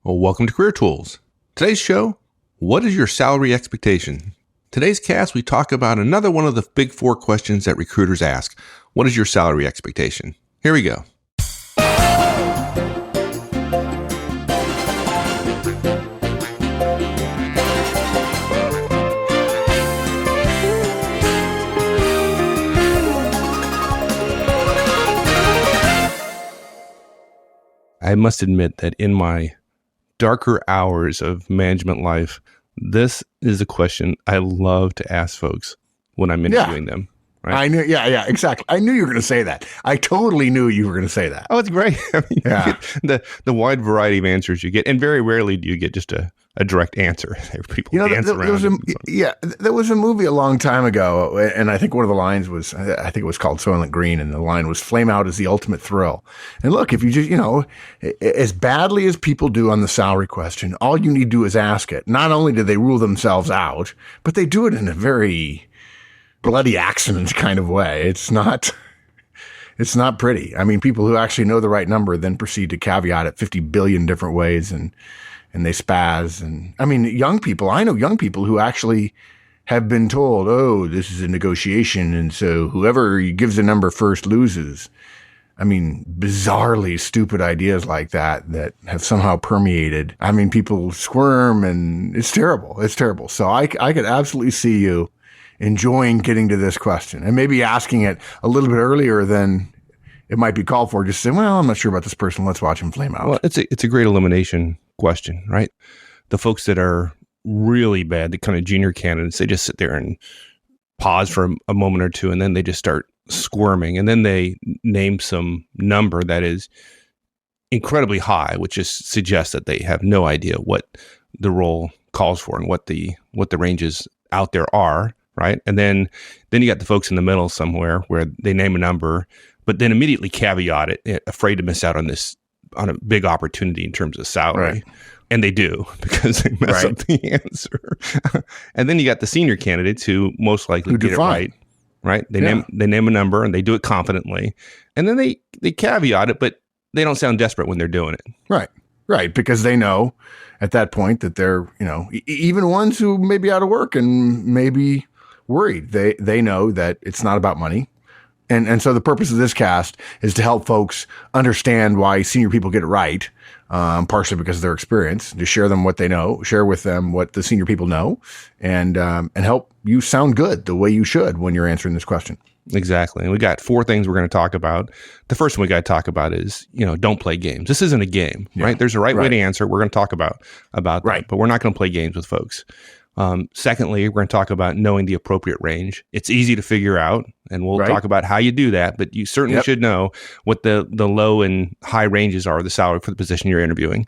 Well, welcome to Career Tools. Today's show, what is your salary expectation? Today's cast, we talk about another one of the big four questions that recruiters ask. What is your salary expectation? Here we go. I must admit that in my darker hours of management life, this is a question I love to ask folks when I'm interviewing them. Right? I knew, exactly. I knew you were going to say that. I totally knew you were going to say that. Oh, it's great. I mean, you get the wide variety of answers you get, and very rarely do you get just a direct answer. People dance around. There was a movie a long time ago, and I think one of the lines was, I think it was called Soylent Green, and the line was, "Flame out is the ultimate thrill." And look, if you just, as badly as people do on the salary question, all you need to do is ask it. Not only do they rule themselves out, but they do it in a very bloody accident kind of way. It's not pretty. I mean, people who actually know the right number then proceed to caveat it 50 billion different ways and they spaz. And I mean, I know young people who actually have been told, oh, this is a negotiation. And so whoever gives the number first loses. I mean, bizarrely stupid ideas like that have somehow permeated. I mean, people squirm and it's terrible. It's terrible. So I could absolutely see you enjoying getting to this question and maybe asking it a little bit earlier than it might be called for. Just say, well, I'm not sure about this person. Let's watch him flame out. Well, it's a great elimination question, right? The folks that are really bad, the kind of junior candidates, they just sit there and pause for a moment or two, and then they just start squirming, and then they name some number that is incredibly high, which just suggests that they have no idea what the role calls for and what the ranges out there are. Right. And then you got the folks in the middle somewhere where they name a number, but then immediately caveat it, afraid to miss out on a big opportunity in terms of salary. Right. And they do, because they mess up the answer. And then you got the senior candidates who most likely get it right. Right. They name a number and they do it confidently. And then they caveat it, but they don't sound desperate when they're doing it. Right. Right. Because they know at that point that they're, even ones who may be out of work and maybe worried. They know that it's not about money. And so the purpose of this cast is to help folks understand why senior people get it right, partially because of their experience, to share them what they know, share with them what the senior people know, and help you sound good the way you should when you're answering this question. Exactly. And we got four things we're going to talk about. The first one we got to talk about is, don't play games. This isn't a game, right? There's a right way to answer. We're going to talk about that, but we're not going to play games with folks. Secondly, we're going to talk about knowing the appropriate range. It's easy to figure out, and we'll talk about how you do that, but you certainly should know what the low and high ranges are of the salary for the position you're interviewing.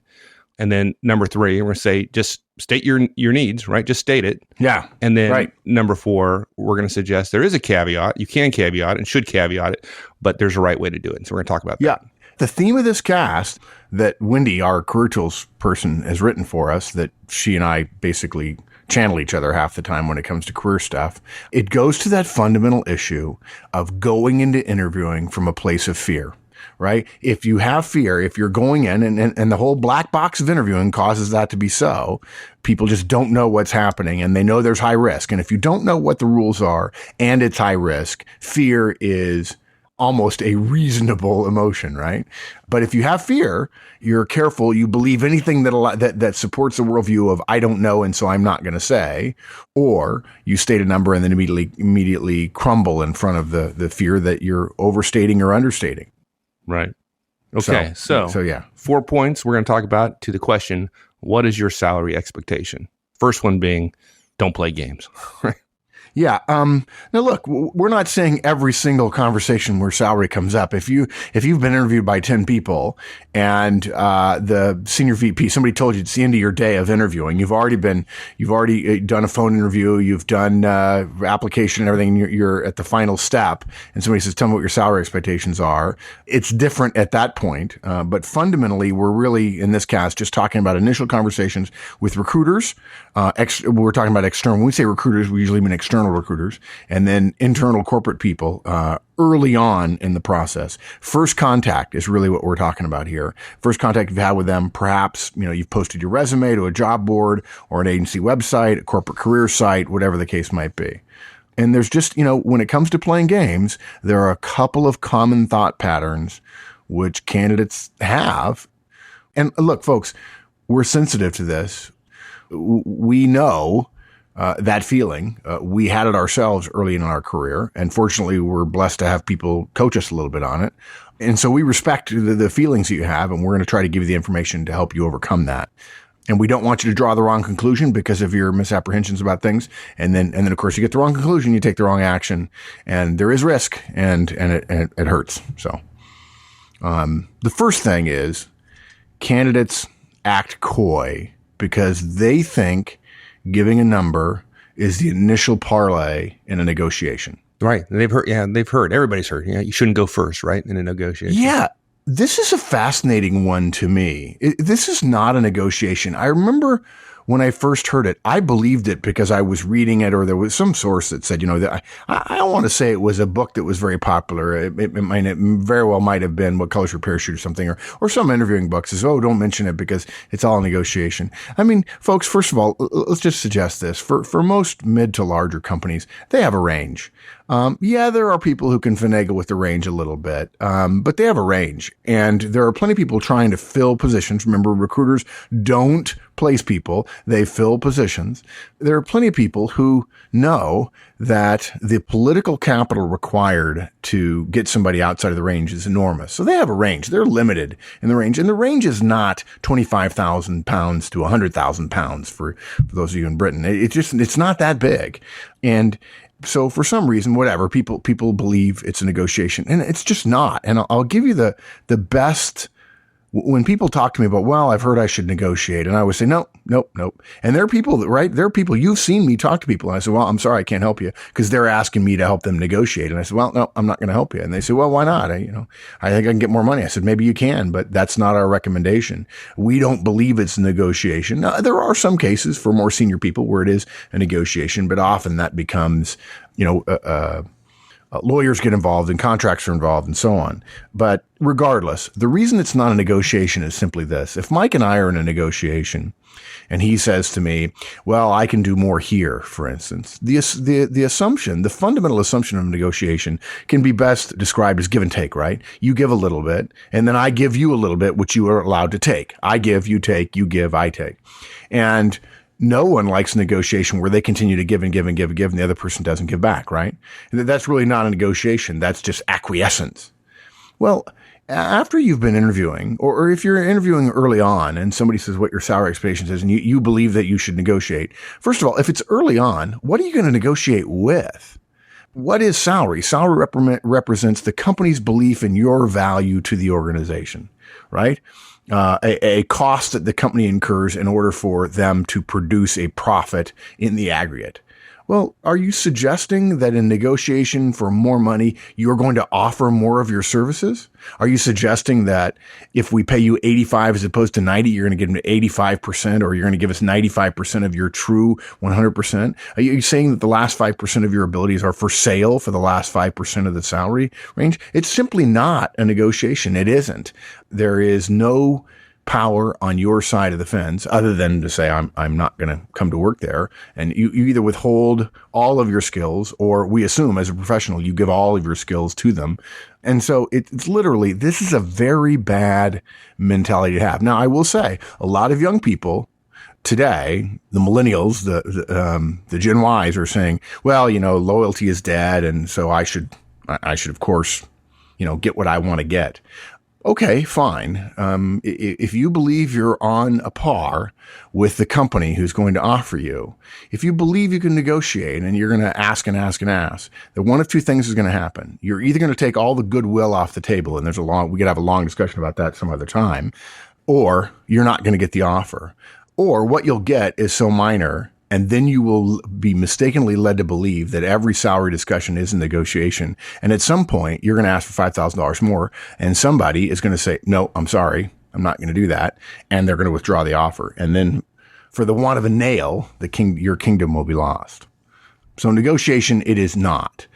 And then number three, we're going to say, just state your needs, right? Just state it. Yeah. And then number four, we're going to suggest there is a caveat. You can caveat and should caveat it, but there's a right way to do it. So we're going to talk about that. The theme of this cast that Wendy, our Career Tools person, has written for us, that she and I basically channel each other half the time when it comes to career stuff. It goes to that fundamental issue of going into interviewing from a place of fear, right? If you have fear, if you're going in and the whole black box of interviewing causes that to be so, people just don't know what's happening and they know there's high risk. And if you don't know what the rules are and it's high risk, fear is almost a reasonable emotion, right? But if you have fear, you're careful, you believe anything that supports the worldview of I don't know and so I'm not going to say, or you state a number and then immediately crumble in front of the fear that you're overstating or understating. Right. Okay. So 4 points we're going to talk about to the question, what is your salary expectation? First one being, don't play games. Right. Yeah. Now look, we're not saying every single conversation where salary comes up. If you've been interviewed by 10 people and the senior VP, somebody told you it's the end of your day of interviewing, you've already done a phone interview, you've done application and everything, you're at the final step, and somebody says, tell me what your salary expectations are. It's different at that point. But fundamentally, we're really in this cast just talking about initial conversations with recruiters. We're talking about external. When we say recruiters, we usually mean external recruiters, and then internal corporate people early on in the process. First contact is really what we're talking about here. First contact you've had with them, perhaps, you've posted your resume to a job board or an agency website, a corporate career site, whatever the case might be. And there's just, when it comes to playing games, there are a couple of common thought patterns which candidates have. And look, folks, we're sensitive to this. We know that feeling. We had it ourselves early in our career. And fortunately, we're blessed to have people coach us a little bit on it. And so we respect the feelings that you have, and we're going to try to give you the information to help you overcome that. And we don't want you to draw the wrong conclusion because of your misapprehensions about things. And then of course, you get the wrong conclusion, you take the wrong action, and there is risk, and it hurts. So the first thing is candidates act coy because they think giving a number is the initial parlay in a negotiation. Right. They've heard. Yeah, they've heard. Everybody's heard. Yeah, you shouldn't go first, right, in a negotiation. Yeah. This is a fascinating one to me. This is not a negotiation. I remember when I first heard it, I believed it because I was reading it, or there was some source that said, that I don't want to say it was a book that was very popular. It very well might have been What Color's Your Parachute or something, or some interviewing book says, oh, don't mention it because it's all negotiation. I mean, folks, first of all, let's just suggest this. For most mid to larger companies, they have a range. There are people who can finagle with the range a little bit, but they have a range. And there are plenty of people trying to fill positions. Remember, recruiters don't place people. They fill positions. There are plenty of people who know that the political capital required to get somebody outside of the range is enormous. So they have a range. They're limited in the range. And the range is not 25,000 pounds to 100,000 pounds for those of you in Britain. It's not that big. And so for some reason, whatever, people believe it's a negotiation, and it's just not. And I'll give you the best. When people talk to me about, well, I've heard I should negotiate, and I would say, nope. And there are people you've seen me talk to people, and I say, well, I'm sorry, I can't help you, because they're asking me to help them negotiate. And I said, well, no, I'm not going to help you. And they say, well, why not? I think I can get more money. I said, maybe you can, but that's not our recommendation. We don't believe it's a negotiation. Now, there are some cases for more senior people where it is a negotiation, but often that becomes, lawyers get involved and contracts are involved and so on. But regardless, the reason it's not a negotiation is simply this. If Mike and I are in a negotiation and he says to me, well, I can do more here, for instance, the assumption, the fundamental assumption of negotiation can be best described as give and take, right? You give a little bit, and then I give you a little bit, which you are allowed to take. I give, you take, you give, I take. And no one likes a negotiation where they continue to give and give and give and give, and the other person doesn't give back, right? That's really not a negotiation. That's just acquiescence. Well, after you've been interviewing, or if you're interviewing early on and somebody says what your salary expectations is and you believe that you should negotiate, first of all, if it's early on, what are you going to negotiate with? What is salary? Salary represents the company's belief in your value to the organization, right? A cost that the company incurs in order for them to produce a profit in the aggregate. Well, are you suggesting that in negotiation for more money, you're going to offer more of your services? Are you suggesting that if we pay you 85 as opposed to 90, you're going to give them 85%, or you're going to give us 95% of your true 100%? Are you saying that the last 5% of your abilities are for sale for the last 5% of the salary range? It's simply not a negotiation. It isn't. There is no power on your side of the fence other than to say, I'm not going to come to work there. And you either withhold all of your skills, or we assume as a professional, you give all of your skills to them. And so it's literally, this is a very bad mentality to have. Now, I will say a lot of young people today, the millennials, the Gen Ys are saying, well, loyalty is dead. And so I should of course, get what I want to get. Okay, fine. If you believe you're on a par with the company who's going to offer you, if you believe you can negotiate and you're going to ask and ask and ask, then one of two things is going to happen. You're either going to take all the goodwill off the table, and we could have a long discussion about that some other time, or you're not going to get the offer. Or what you'll get is so minor, and then you will be mistakenly led to believe that every salary discussion is a negotiation. And at some point, you're going to ask for $5,000 more, and somebody is going to say, no, I'm sorry, I'm not going to do that. And they're going to withdraw the offer. And then for the want of a nail, your kingdom will be lost. So negotiation, it is not.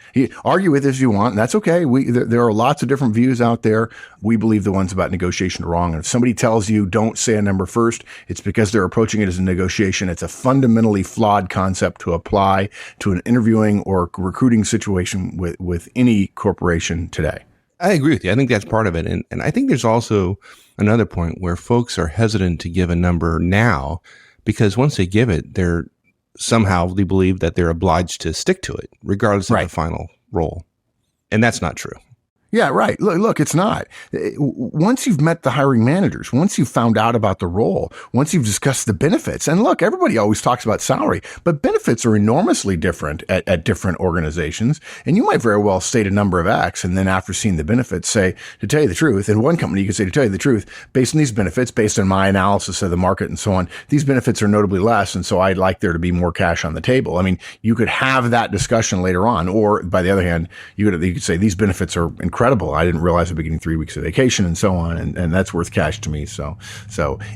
Argue with us if you want. And that's okay. There are lots of different views out there. We believe the ones about negotiation are wrong. And if somebody tells you don't say a number first, it's because they're approaching it as a negotiation. It's a fundamentally flawed concept to apply to an interviewing or recruiting situation with any corporation today. I agree with you. I think that's part of it. And I think there's also another point where folks are hesitant to give a number now because once they give it, they believe that they're obliged to stick to it, regardless of the final role. And that's not true. Yeah, right. Look, it's not. Once you've met the hiring managers, once you've found out about the role, once you've discussed the benefits, and look, everybody always talks about salary, but benefits are enormously different at different organizations. And you might very well state a number of X, and then after seeing the benefits, say, to tell you the truth, in one company, you could say, to tell you the truth, based on these benefits, based on my analysis of the market and so on, these benefits are notably less. And so I'd like there to be more cash on the table. I mean, you could have that discussion later on, or by the other hand, you could say these benefits are incredible. I didn't realize I'd be getting 3 weeks of vacation and so on. And that's worth cash to me. So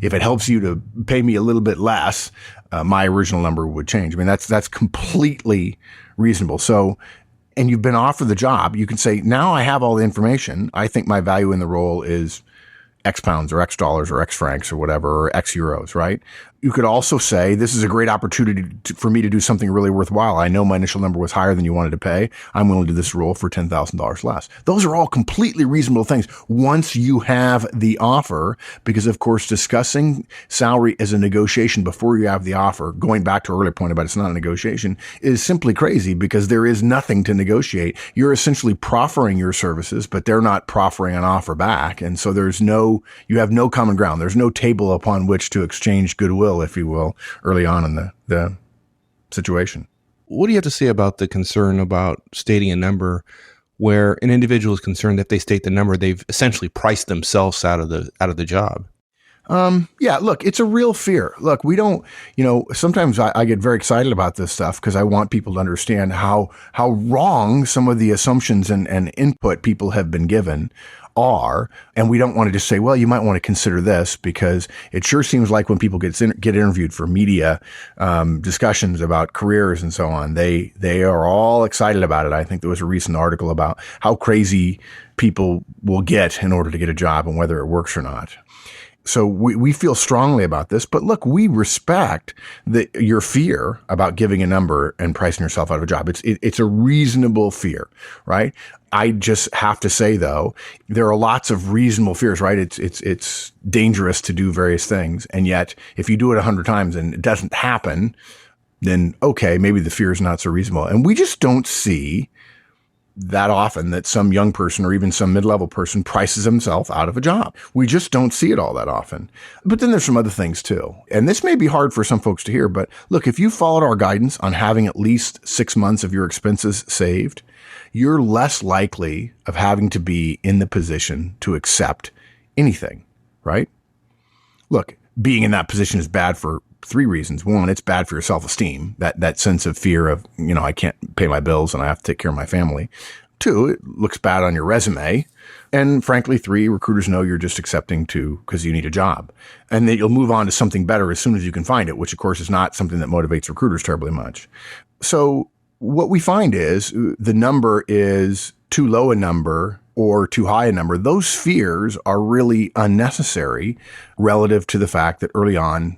if it helps you to pay me a little bit less, my original number would change. I mean, that's completely reasonable. So, and you've been offered the job, you can say, now I have all the information. I think my value in the role is X pounds or X dollars or X francs or whatever, or X euros, right? You could also say, this is a great opportunity for me to do something really worthwhile. I know my initial number was higher than you wanted to pay. I'm willing to do this role for $10,000 less. Those are all completely reasonable things once you have the offer, because of course, discussing salary as a negotiation before you have the offer, going back to our earlier point about it's not a negotiation, is simply crazy because there is nothing to negotiate. You're essentially proffering your services, but they're not proffering an offer back. And so you have no common ground. There's no table upon which to exchange goodwill, if you will, early on in the situation. What do you have to say about the concern about stating a number where an individual is concerned that if they state the number, they've essentially priced themselves out of the job? Yeah, look, it's a real fear. Look, we don't, sometimes I get very excited about this stuff because I want people to understand how wrong some of the assumptions and input people have been given are. And we don't want to just say, well, you might want to consider this, because it sure seems like when people get interviewed for media discussions about careers and so on, they are all excited about it. I think there was a recent article about how crazy people will get in order to get a job and whether it works or not. So we feel strongly about this, but look, we respect your fear about giving a number and pricing yourself out of a job. It's a reasonable fear, right? I just have to say though, there are lots of reasonable fears, right? It's dangerous to do various things. And yet if you do it 100 times and it doesn't happen, then okay, maybe the fear is not so reasonable. And we just don't see that often that some young person or even some mid-level person prices himself out of a job. We just don't see it all that often. But then there's some other things too. And this may be hard for some folks to hear, but look, if you followed our guidance on having at least 6 months of your expenses saved, you're less likely of having to be in the position to accept anything, right? Look, being in that position is bad for 3 reasons. One, it's bad for your self-esteem, that sense of fear of, I can't pay my bills and I have to take care of my family. 2, it looks bad on your resume. And frankly, 3, recruiters know you're just accepting because you need a job. And that you'll move on to something better as soon as you can find it, which of course is not something that motivates recruiters terribly much. So what we find is the number is too low a number or too high a number. Those fears are really unnecessary relative to the fact that early on,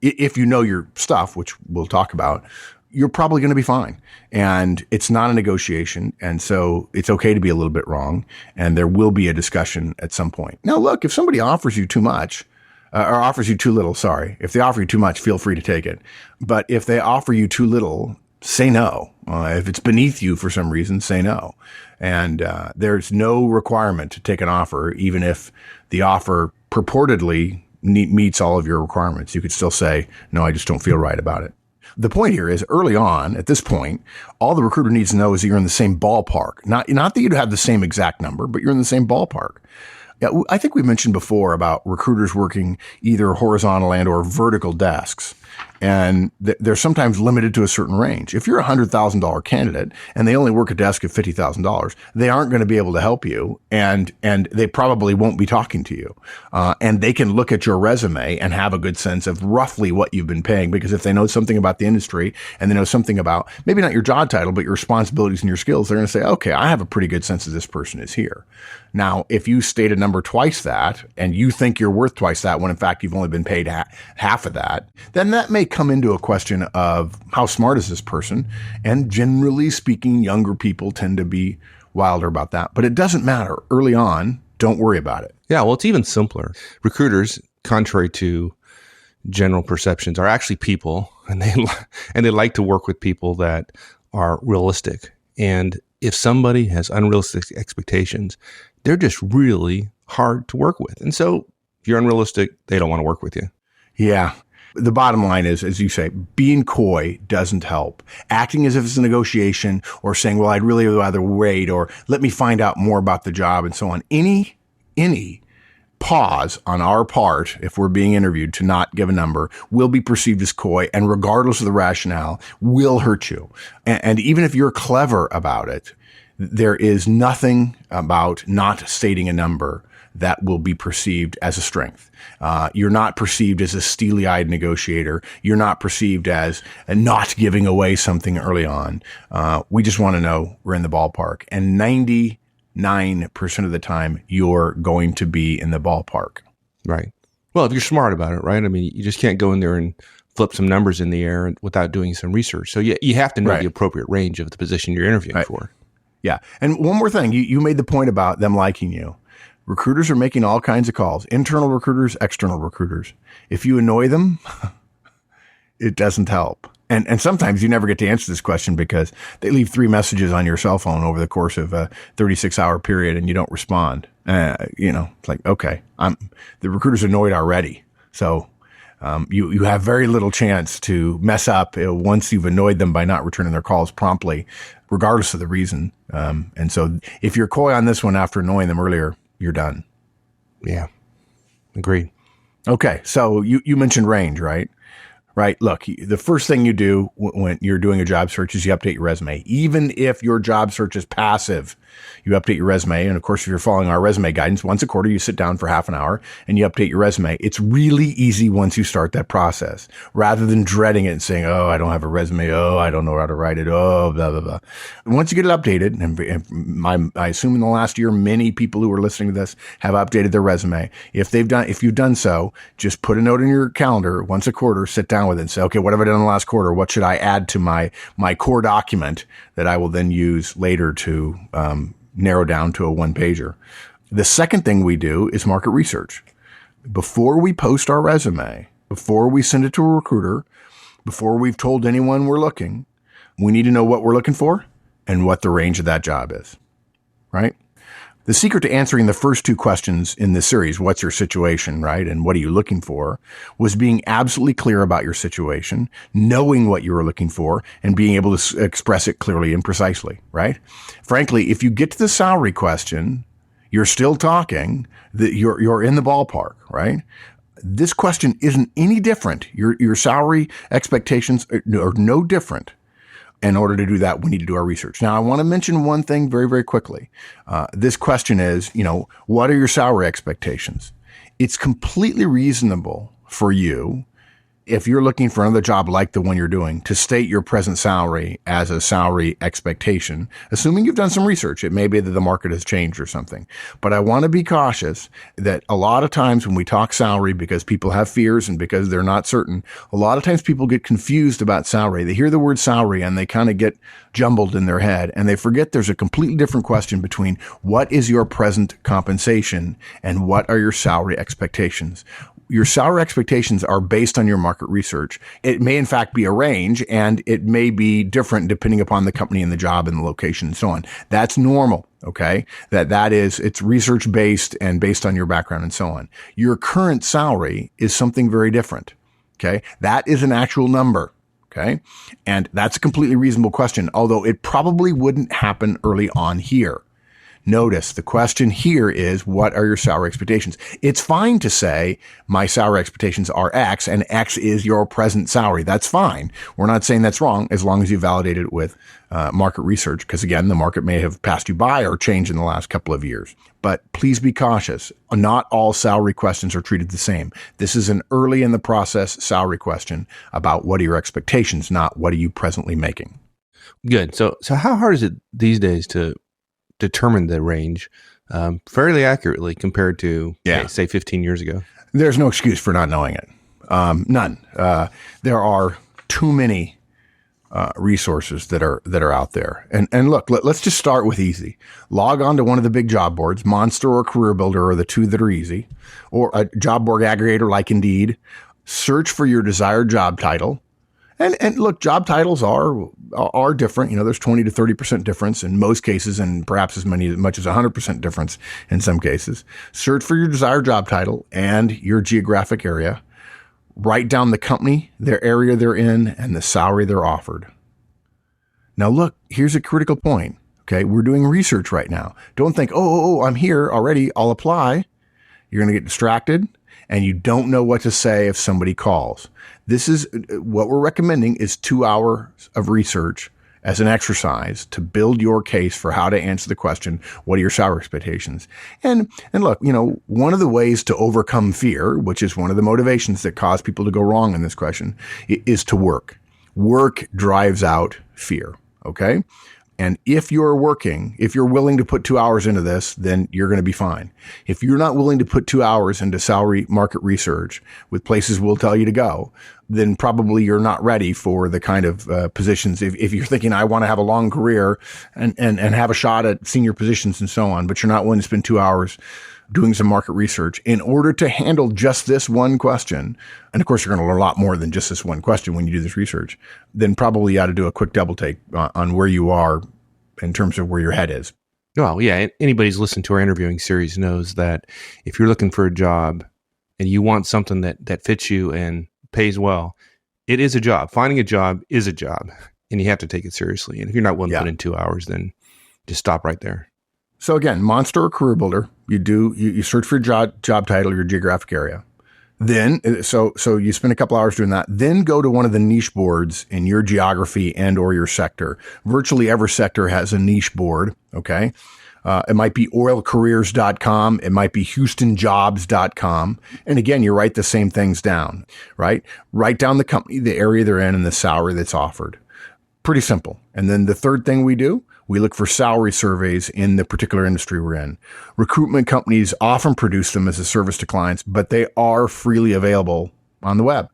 if you know your stuff, which we'll talk about, you're probably going to be fine. And it's not a negotiation. And so it's okay to be a little bit wrong. And there will be a discussion at some point. Now, look, if somebody offers you too much, or offers you too little, if they offer you too much, feel free to take it. But if they offer you too little, say no. If it's beneath you for some reason, say no. And there's no requirement to take an offer, even if the offer purportedly meets all of your requirements. You could still say, no, I just don't feel right about it. The point here is early on, at this point, all the recruiter needs to know is that you're in the same ballpark. Not that you have the same exact number, but you're in the same ballpark. I think we mentioned before about recruiters working either horizontal and or vertical desks. And they're sometimes limited to a certain range. If you're a $100,000 candidate and they only work a desk of $50,000, they aren't going to be able to help you, and they probably won't be talking to you. And they can look at your resume and have a good sense of roughly what you've been paying, because if they know something about the industry and they know something about maybe not your job title, but your responsibilities and your skills, they're going to say, okay, I have a pretty good sense of this person is here. Now, if you state a number twice that and you think you're worth twice that when in fact you've only been paid half of that, then that may come into a question of how smart is this person? And generally speaking, younger people tend to be wilder about that. But it doesn't matter. Early on, don't worry about it. Yeah, well, it's even simpler. Recruiters, contrary to general perceptions, are actually people, and they like to work with people that are realistic. And if somebody has unrealistic expectations, they're just really hard to work with. And so if you're unrealistic, they don't want to work with you. Yeah. The bottom line is, as you say, being coy doesn't help. Acting as if it's a negotiation, or saying, well, I'd really rather wait, or let me find out more about the job, and so on. Any pause on our part, if we're being interviewed, to not give a number will be perceived as coy, and regardless of the rationale, will hurt you. And even if you're clever about it, there is nothing about not stating a number that will be perceived as a strength. You're not perceived as a steely-eyed negotiator. You're not perceived as not giving away something early on. We just want to know we're in the ballpark. And 99% of the time, you're going to be in the ballpark. Right. Well, if you're smart about it, right? I mean, you just can't go in there and flip some numbers in the air without doing some research. So you have to know the appropriate range of the position you're interviewing for. Yeah. And one more thing, you made the point about them liking you. Recruiters are making all kinds of calls, internal recruiters, external recruiters. If you annoy them, it doesn't help. And sometimes you never get to answer this question because they leave 3 messages on your cell phone over the course of a 36-hour period and you don't respond. It's like, okay, the recruiter's annoyed already. So you have very little chance to mess up once you've annoyed them by not returning their calls promptly, regardless of the reason. And so if you're coy on this one after annoying them earlier, you're done. Yeah. Agreed. Okay. So you mentioned range, right? Right. Look, the first thing you do when you're doing a job search is you update your resume. Even if your job search is passive, you update your resume. And of course, if you're following our resume guidance, once a quarter, you sit down for half an hour and you update your resume. It's really easy once you start that process, rather than dreading it and saying, oh, I don't have a resume. Oh, I don't know how to write it. Oh, blah, blah, blah. And once you get it updated, and I assume in the last year, many people who are listening to this have updated their resume. If you've done so, just put a note in your calendar once a quarter, sit down with it and say, okay, what have I done in the last quarter? What should I add to my core document that I will then use later to narrow down to a 1-pager? The second thing we do is market research. Before we post our resume, before we send it to a recruiter, before we've told anyone we're looking, we need to know what we're looking for and what the range of that job is, right? The secret to answering the first 2 questions in this series, what's your situation, right? And what are you looking for, was being absolutely clear about your situation, knowing what you were looking for, and being able to express it clearly and precisely, right? Frankly, if you get to the salary question, you're still talking, you're in the ballpark, right? This question isn't any different. Your salary expectations are no different. In order to do that, we need to do our research. Now, I want to mention one thing very, very quickly. This question is, what are your salary expectations? It's completely reasonable for you, if you're looking for another job like the one you're doing, to state your present salary as a salary expectation, assuming you've done some research. It may be that the market has changed or something. But I want to be cautious that a lot of times when we talk salary, because people have fears and because they're not certain, a lot of times people get confused about salary. They hear the word salary and they kind of get jumbled in their head, and they forget there's a completely different question between what is your present compensation and what are your salary expectations. Your salary expectations are based on your market research. It may in fact be a range, and it may be different depending upon the company and the job and the location and so on. That's normal. Okay. It's research based and based on your background and so on. Your current salary is something very different. Okay. That is an actual number. Okay. And that's a completely reasonable question, although it probably wouldn't happen early on here. Notice the question here is, what are your salary expectations? It's fine to say my salary expectations are X and X is your present salary. That's fine. We're not saying that's wrong as long as you validate it with market research, because again, the market may have passed you by or changed in the last couple of years. But please be cautious. Not all salary questions are treated the same. This is an early in the process salary question about what are your expectations, not what are you presently making. Good. So how hard is it these days to determine the range fairly accurately compared to, say, 15 years ago? There's no excuse for not knowing it. None. There are too many resources that are out there. And look, let's just start with easy. Log on to one of the big job boards. Monster or Career Builder are the two that are easy, or a job board aggregator like Indeed. Search for your desired job title. And look, job titles are different. You know, there's 20 to 30% difference in most cases, and perhaps as much as 100% difference in some cases. Search for your desired job title and your geographic area. Write down the company, their area they're in, and the salary they're offered. Now, look, here's a critical point. Okay, we're doing research right now. Don't think, I'm here already, I'll apply. You're going to get distracted, and you don't know what to say if somebody calls. This is what we're recommending is 2 hours of research as an exercise to build your case for how to answer the question, what are your salary expectations? And look, you know, one of the ways to overcome fear, which is one of the motivations that cause people to go wrong in this question, is to work. Work drives out fear. Okay. And if you're working, if you're willing to put 2 hours into this, then you're going to be fine. If you're not willing to put 2 hours into salary market research with places we'll tell you to go, then probably you're not ready for the kind of positions. If you're thinking, I want to have a long career and have a shot at senior positions and so on, but you're not willing to spend 2 hours doing some market research in order to handle just this one question. And of course, you're going to learn a lot more than just this one question when you do this research. Then probably you ought to do a quick double take on where you are in terms of where your head is. Well, yeah. Anybody's listened to our interviewing series knows that if you're looking for a job and you want something that fits you and pays well, it is a job. Finding a job is a job, and you have to take it seriously. And if you're not willing to put in 2 hours, then just stop right there. So again, Monster or Career Builder, you search for your job title, your geographic area. Then, so you spend a couple hours doing that. Then go to one of the niche boards in your geography and or your sector. Virtually every sector has a niche board. Okay. It might be oilcareers.com. It might be houstonjobs.com. And again, you write the same things down, right? Write down the company, the area they're in, and the salary that's offered. Pretty simple. And then the third thing we do, we look for salary surveys in the particular industry we're in. Recruitment companies often produce them as a service to clients, but they are freely available on the web.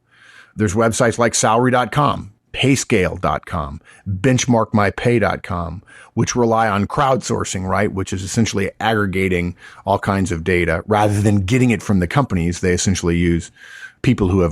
There's websites like salary.com, payscale.com, benchmarkmypay.com, which rely on crowdsourcing, right? Which is essentially aggregating all kinds of data rather than getting it from the companies. They essentially use people who have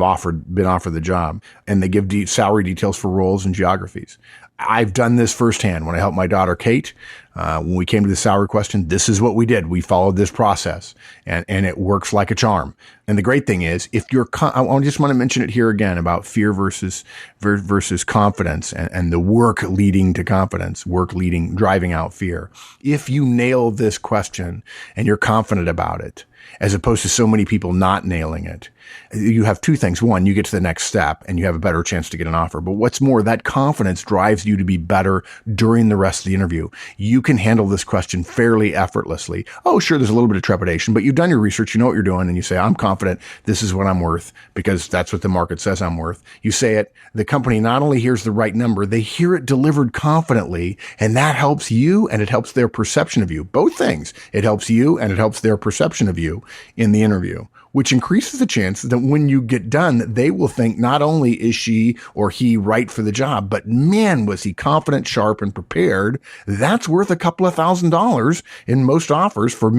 been offered the job, and they give salary details for roles and geographies. I've done this firsthand when I helped my daughter, Kate. When we came to the salary question, this is what we did. We followed this process, and it works like a charm. And the great thing is, if you're, I just want to mention it here again about fear versus confidence and the work leading to confidence, driving out fear. If you nail this question and you're confident about it, as opposed to so many people not nailing it, you have two things. One, you get to the next step and you have a better chance to get an offer. But what's more, that confidence drives you to be better during the rest of the interview. You can handle this question fairly effortlessly. Oh, sure, there's a little bit of trepidation, but you've done your research, you know what you're doing, and you say, I'm confident this is what I'm worth because that's what the market says I'm worth. You say it, the company not only hears the right number, they hear it delivered confidently, and that helps you and it helps their perception of you. Both things. It helps you and it helps their perception of you in the interview, which increases the chance that when you get done, they will think not only is she or he right for the job, but man, was he confident, sharp, and prepared. That's worth a couple of $1,000 in most offers for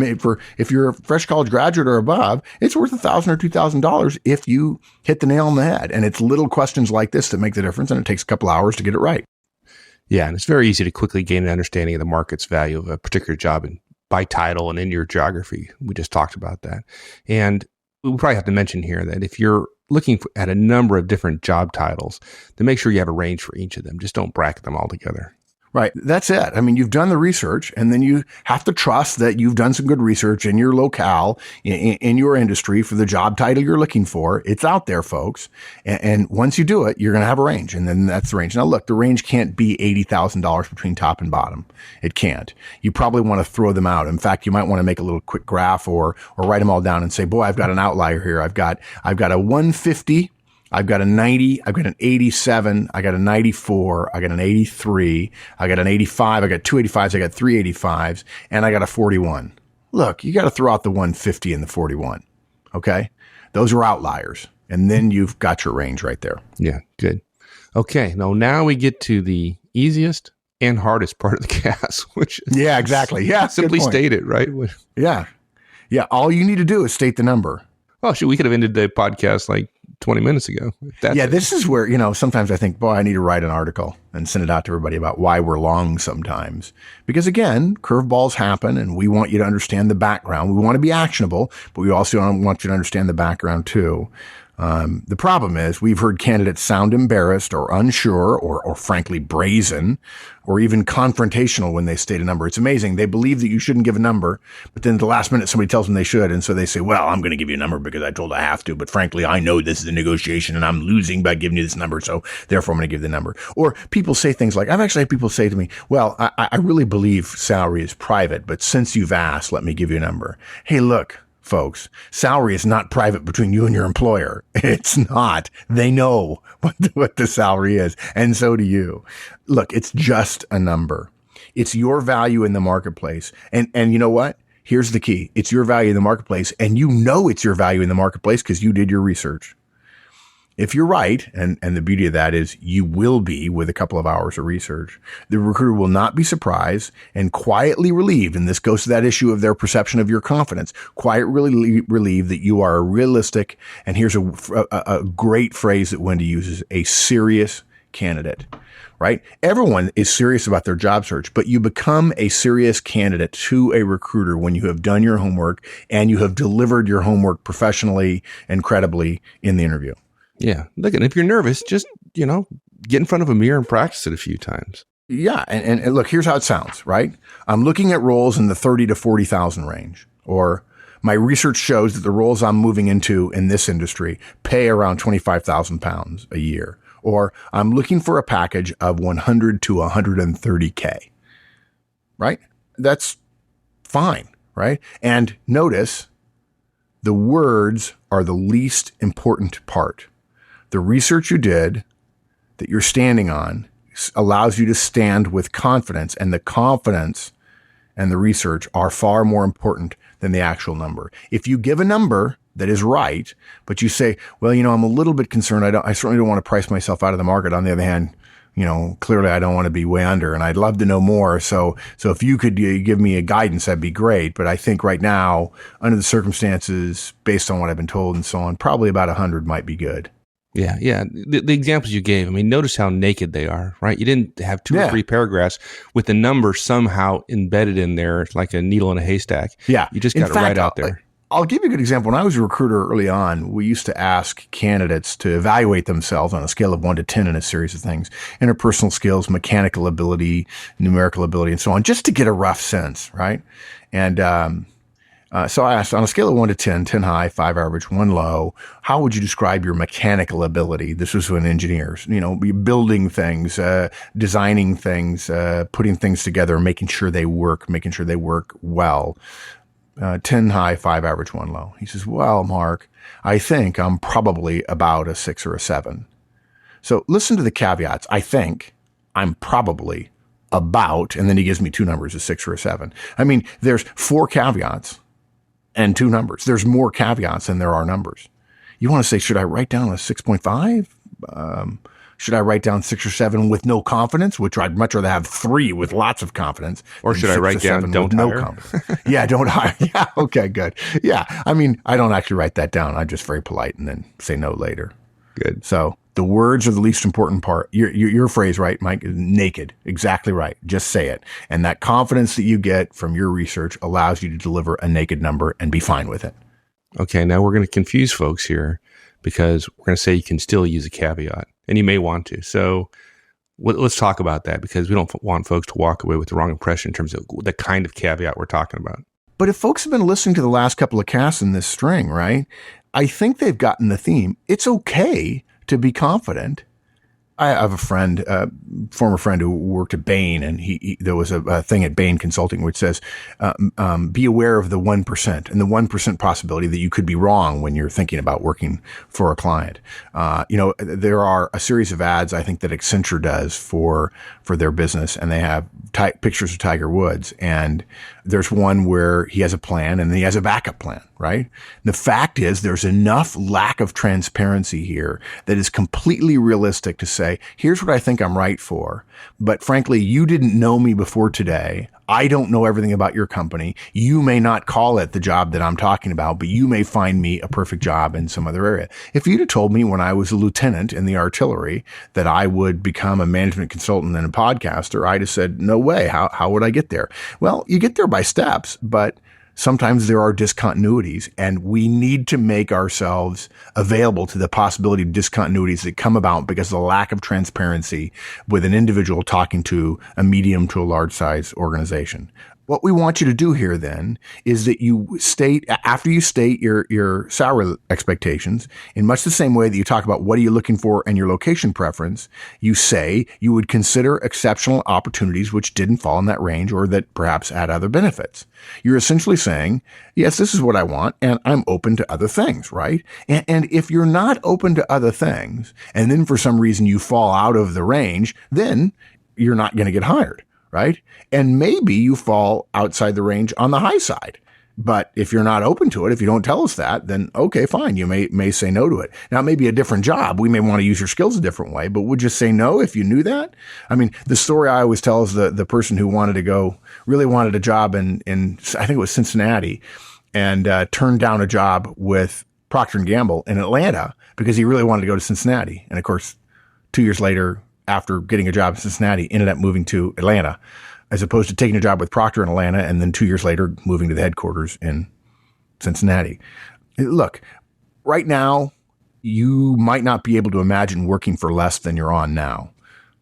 if you're a fresh college graduate or above, it's worth $1,000 or $2,000 if you hit the nail on the head. And it's little questions like this that make the difference, and it takes a couple hours to get it right. Yeah, and it's very easy to quickly gain an understanding of the market's value of a particular job by title and in your geography. We just talked about that. And we probably have to mention here that if you're looking at a number of different job titles, then make sure you have a range for each of them. Just don't bracket them all together. Right. That's it. I mean, you've done the research, and then you have to trust that you've done some good research in your locale, in your industry for the job title you're looking for. It's out there, folks. And once you do it, you're going to have a range, and then that's the range. Now, look, the range can't be $80,000 between top and bottom. It can't. You probably want to throw them out. In fact, you might want to make a little quick graph or write them all down and say, boy, I've got an outlier here. I've got a 150. I've got a 90, I've got an 87, I got a 94, I got an 83, I got an 85, I got two 85s, I got three 85s, and I got a 41. Look, you got to throw out the 150 and the 41. Okay? Those are outliers. And then you've got your range right there. Yeah, good. Okay, now we get to the easiest and hardest part of the CAS, which is yeah, exactly. Yeah, simply state it, right? Yeah. Yeah, all you need to do is state the number. Well, we could have ended the podcast like 20 minutes ago. This is where, sometimes I think, boy, I need to write an article and send it out to everybody about why we're long sometimes. Because again, curveballs happen and we want you to understand the background. We want to be actionable, but we also want you to understand the background too. The problem is we've heard candidates sound embarrassed or unsure or frankly brazen or even confrontational when they state a number. It's amazing. They believe that you shouldn't give a number, but then at the last minute somebody tells them they should. And so they say, well, I'm going to give you a number because I told I have to. But frankly, I know this is a negotiation and I'm losing by giving you this number. So therefore I'm going to give the number. Or people say things like, I've actually had people say to me, well, I really believe salary is private, but since you've asked, let me give you a number. Hey, look. Folks, salary is not private between you and your employer. It's not. They know what the salary is, and so do you. Look, it's just a number. It's your value in the marketplace. And you know what? Here's the key. It's your value in the marketplace, and you know it's your value in the marketplace because you did your research. If you're right, and the beauty of that is you will be with a couple of hours of research, the recruiter will not be surprised and quietly relieved, and this goes to that issue of their perception of your confidence, quietly relieved that you are a realistic, and here's a great phrase that Wendy uses, a serious candidate, right? Everyone is serious about their job search, but you become a serious candidate to a recruiter when you have done your homework and you have delivered your homework professionally and credibly in the interview. Yeah. Look, and if you're nervous, just, get in front of a mirror and practice it a few times. Yeah. And look, here's how it sounds, right? I'm looking at roles in the 30 to 40,000 range, or my research shows that the roles I'm moving into in this industry pay around 25,000 pounds a year, or I'm looking for a package of 100 to 130K, right? That's fine, right? And notice the words are the least important part. The research you did that you're standing on allows you to stand with confidence, and the confidence and the research are far more important than the actual number. If you give a number that is right, but you say, well, I'm a little bit concerned. I certainly don't want to price myself out of the market. On the other hand, clearly I don't want to be way under and I'd love to know more. So if you could give me a guidance, that'd be great. But I think right now, under the circumstances, based on what I've been told and so on, probably about 100 might be good. Yeah. The examples you gave, notice how naked they are, right? You didn't have two or three paragraphs with the number somehow embedded in there like a needle in a haystack. Yeah. You just got it right out there. I'll give you a good example. When I was a recruiter early on, we used to ask candidates to evaluate themselves on a scale of 1 to 10 in a series of things: interpersonal skills, mechanical ability, numerical ability, and so on, just to get a rough sense, right? And so I asked, on a scale of 1 to 10, 10 high, 5 average, 1 low, how would you describe your mechanical ability? This was when engineers, building things, designing things, putting things together, making sure they work well. 10 high, 5 average, 1 low. He says, well, Mark, I think I'm probably about a 6 or a 7. So listen to the caveats. I think I'm probably about, and then he gives me 2 numbers, a 6 or a 7. There's 4 caveats and 2 numbers. There's more caveats than there are numbers. You want to say, should I write down a 6.5? Should I write down 6 or 7 with no confidence, which I'd much rather have 3 with lots of confidence? Or should I write down don't hire? No confidence. Yeah, don't hire. Yeah, okay, good. Yeah, I don't actually write that down. I'm just very polite and then say no later. Good. So the words are the least important part. Your phrase, right, Mike, is naked. Exactly right. Just say it. And that confidence that you get from your research allows you to deliver a naked number and be fine with it. Okay, now we're going to confuse folks here because we're going to say you can still use a caveat. And you may want to. So Let's talk about that, because we don't want folks to walk away with the wrong impression in terms of the kind of caveat we're talking about. But if folks have been listening to the last couple of casts in this string, right, I think they've gotten the theme. It's okay to be confident. I have a friend, former friend who worked at Bain, and there was a thing at Bain Consulting which says, be aware of the 1% and the 1% possibility that you could be wrong when you're thinking about working for a client. There are a series of ads I think that Accenture does for their business, and they have pictures of Tiger Woods, and there's one where he has a plan and then he has a backup plan, right? The fact is there's enough lack of transparency here that is completely realistic to say, here's what I think I'm right for. But frankly, you didn't know me before today. I don't know everything about your company. You may not call it the job that I'm talking about, but you may find me a perfect job in some other area. If you'd have told me when I was a lieutenant in the artillery that I would become a management consultant and a podcaster, I'd have said, no way. How would I get there? Well, you get there by steps, but sometimes there are discontinuities, and we need to make ourselves available to the possibility of discontinuities that come about because of the lack of transparency with an individual talking to a medium to a large size organization. What we want you to do here then is that you state, after you state your salary expectations, in much the same way that you talk about what are you looking for and your location preference, you say you would consider exceptional opportunities which didn't fall in that range or that perhaps had other benefits. You're essentially saying, yes, this is what I want, and I'm open to other things, right? And if you're not open to other things, and then for some reason you fall out of the range, then you're not going to get hired. Right? And maybe you fall outside the range on the high side. But if you're not open to it, if you don't tell us that, then okay, fine. You may say no to it. Now, it may be a different job. We may want to use your skills a different way, but would you say no if you knew that? I mean, the story I always tell is the person who really wanted a job in I think it was Cincinnati, and turned down a job with Procter & Gamble in Atlanta because he really wanted to go to Cincinnati. And of course, 2 years later, after getting a job in Cincinnati, ended up moving to Atlanta, as opposed to taking a job with Procter in Atlanta and then 2 years later moving to the headquarters in Cincinnati. Look, right now, you might not be able to imagine working for less than you're on now.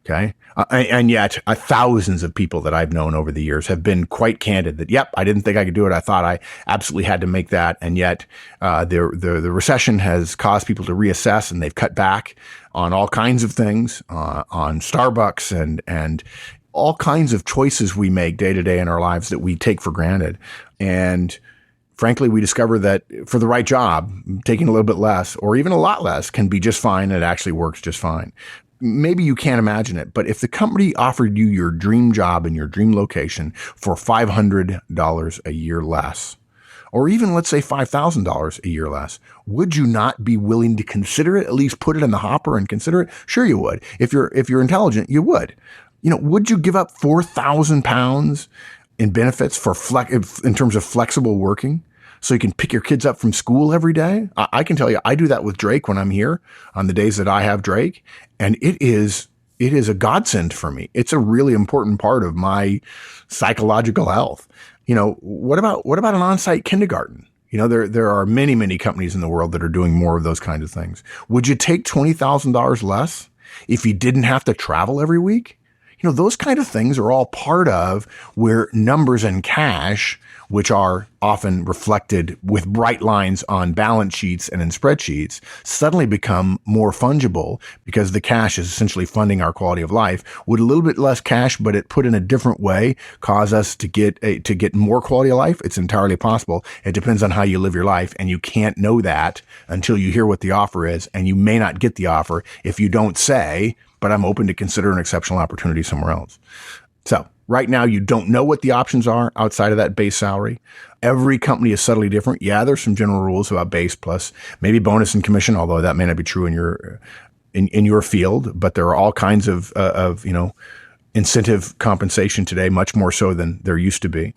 Okay. And yet thousands of people that I've known over the years have been quite candid that, yep, I didn't think I could do it. I thought I absolutely had to make that. And yet the recession has caused people to reassess, and they've cut back on all kinds of things, on Starbucks and all kinds of choices we make day to day in our lives that we take for granted. And frankly, we discover that for the right job, taking a little bit less or even a lot less can be just fine. And it actually works just fine. Maybe you can't imagine it, but if the company offered you your dream job in your dream location for $500 a year less, or even let's say $5,000 a year less, would you not be willing to consider it? At least put it in the hopper and consider it? Sure, you would. If you're intelligent, you would. Would you give up 4,000 pounds in benefits in terms of flexible working, so you can pick your kids up from school every day? I can tell you, I do that with Drake when I'm here on the days that I have Drake. And it is a godsend for me. It's a really important part of my psychological health. What about an on-site kindergarten? There are many, many companies in the world that are doing more of those kinds of things. Would you take $20,000 less if you didn't have to travel every week? Those kind of things are all part of where numbers and cash, which are often reflected with bright lines on balance sheets and in spreadsheets, suddenly become more fungible because the cash is essentially funding our quality of life. Would a little bit less cash, but it put in a different way, cause us to get more quality of life? It's entirely possible. It depends on how you live your life, and you can't know that until you hear what the offer is, and you may not get the offer if you don't say, but I'm open to consider an exceptional opportunity somewhere else. So right now, you don't know what the options are outside of that base salary. Every company is subtly different. Yeah, there's some general rules about base plus maybe bonus and commission, although that may not be true in your field. But there are all kinds of incentive compensation today, much more so than there used to be.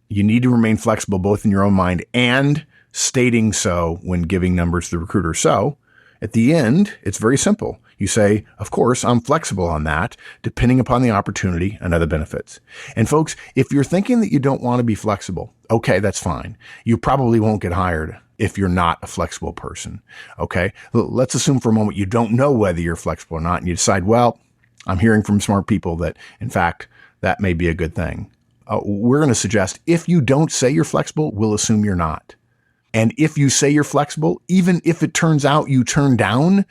You need to remain flexible both in your own mind and stating so when giving numbers to the recruiter. So at the end, it's very simple. You say, of course, I'm flexible on that, depending upon the opportunity and other benefits. And folks, if you're thinking that you don't want to be flexible, okay, that's fine. You probably won't get hired if you're not a flexible person. Okay. Let's assume for a moment you don't know whether you're flexible or not, and you decide, well, I'm hearing from smart people that, in fact, that may be a good thing. We're going to suggest if you don't say you're flexible, we'll assume you're not. And if you say you're flexible, even if it turns out you turn down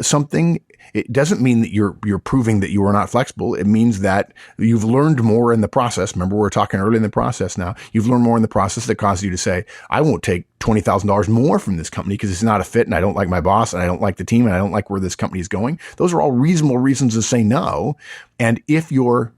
something, it doesn't mean that you're proving that you are not flexible. It means that you've learned more in the process. Remember, we're talking early in the process now. You've learned more in the process that causes you to say, I won't take $20,000 more from this company because it's not a fit and I don't like my boss and I don't like the team and I don't like where this company is going. Those are all reasonable reasons to say no. And if you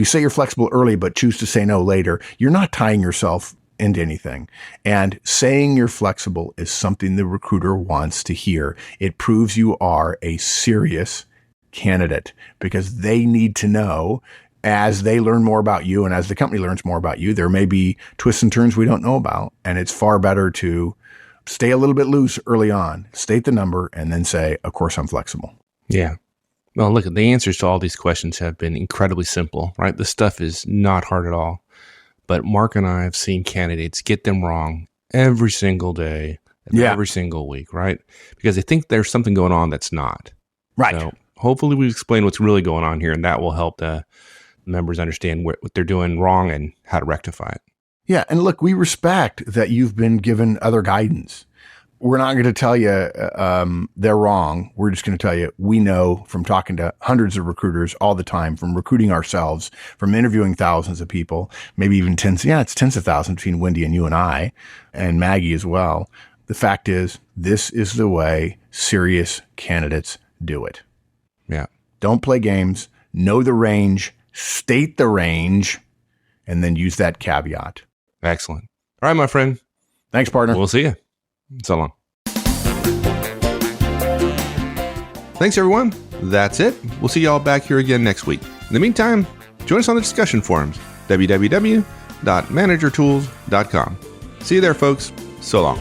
say you're flexible early but choose to say no later, you're not tying yourself into anything. And saying you're flexible is something the recruiter wants to hear. It proves you are a serious candidate because they need to know as they learn more about you and as the company learns more about you, there may be twists and turns we don't know about. And it's far better to stay a little bit loose early on, state the number, and then say, of course, I'm flexible. Yeah. Well, look, the answers to all these questions have been incredibly simple, right? This stuff is not hard at all. But Mark and I have seen candidates get them wrong every single day, every single week, right? Because they think there's something going on that's not. Right. So hopefully we explain what's really going on here, and that will help the members understand what they're doing wrong and how to rectify it. Yeah. And look, we respect that you've been given other guidance. We're not going to tell you they're wrong. We're just going to tell you we know from talking to hundreds of recruiters all the time, from recruiting ourselves, from interviewing thousands of people, maybe even tens. Yeah, it's tens of thousands between Wendy and you and I and Maggie as well. The fact is, this is the way serious candidates do it. Yeah. Don't play games. Know the range. State the range. And then use that caveat. Excellent. All right, my friend. Thanks, partner. We'll see you. So long. Thanks, everyone. That's it. We'll see y'all back here again next week. In the meantime, join us on the discussion forums, www.managertools.com. See you there, folks. So long.